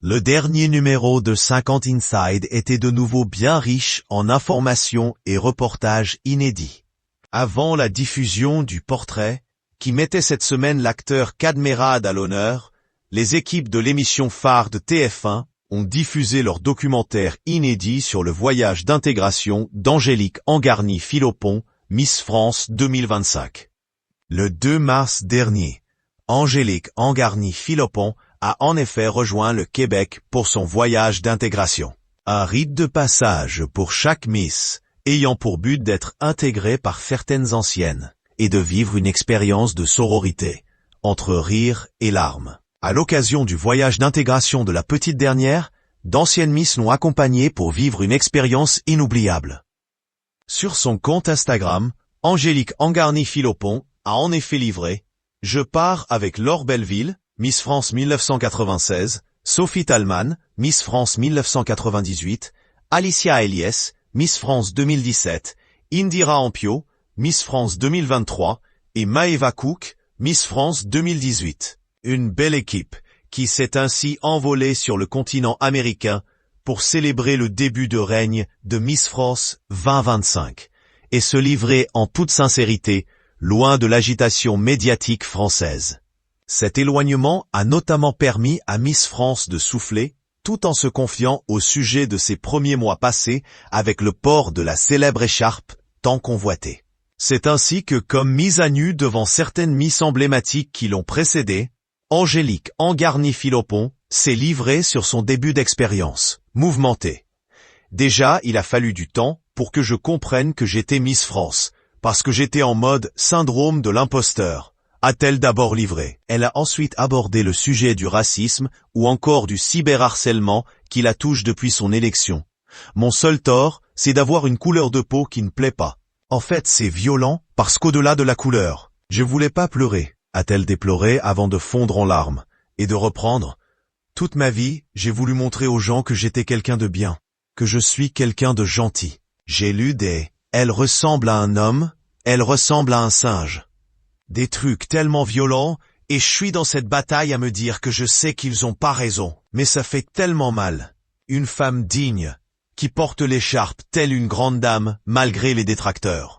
Le dernier numéro de 50 Inside était de nouveau bien riche en informations et reportages inédits. Avant la diffusion du portrait, qui mettait cette semaine l'acteur Cadmerade à l'honneur, les équipes de l'émission phare de TF1 ont diffusé leur documentaire inédit sur le voyage d'intégration d'Angélique Angarny-Philopon, Miss France 2025. Le 2 mars dernier, Angélique Angarny-Philopon a en effet rejoint le Québec pour son voyage d'intégration. Un rite de passage pour chaque Miss, ayant pour but d'être intégrée par certaines anciennes, et de vivre une expérience de sororité, entre rire et larmes. À l'occasion du voyage d'intégration de la petite dernière, d'anciennes Miss l'ont accompagnée pour vivre une expérience inoubliable. Sur son compte Instagram, Angélique Angarny-Philopon a en effet livré « Je pars avec Laure Belleville, Miss France 1996, Sophie Thalmann, Miss France 1998, Alicia Eliès, Miss France 2017, Indira Ampio, Miss France 2023 et Maeva Cook, Miss France 2018. Une belle équipe qui s'est ainsi envolée sur le continent américain pour célébrer le début de règne de Miss France 2025 et se livrer en toute sincérité, loin de l'agitation médiatique française. Cet éloignement a notamment permis à Miss France de souffler, tout en se confiant au sujet de ses premiers mois passés avec le port de la célèbre écharpe tant convoitée. C'est ainsi que, comme mise à nu devant certaines Miss emblématiques qui l'ont précédée, Angélique Angarny-Philopon s'est livrée sur son début d'expérience, mouvementée. Déjà, il a fallu du temps pour que je comprenne que j'étais Miss France, parce que j'étais en mode syndrome de l'imposteur, a-t-elle d'abord livré. Elle a ensuite abordé le sujet du racisme ou encore du cyberharcèlement qui la touche depuis son élection. Mon seul tort, c'est d'avoir une couleur de peau qui ne plaît pas. En fait, c'est violent parce qu'au-delà de la couleur, je voulais pas pleurer, a-t-elle déploré avant de fondre en larmes, et de reprendre. Toute ma vie, j'ai voulu montrer aux gens que j'étais quelqu'un de bien, que je suis quelqu'un de gentil. J'ai lu des « elle ressemble à un homme, elle ressemble à un singe ». Des trucs tellement violents, et je suis dans cette bataille à me dire que je sais qu'ils ont pas raison, mais ça fait tellement mal. Une femme digne, qui porte l'écharpe telle une grande dame malgré les détracteurs.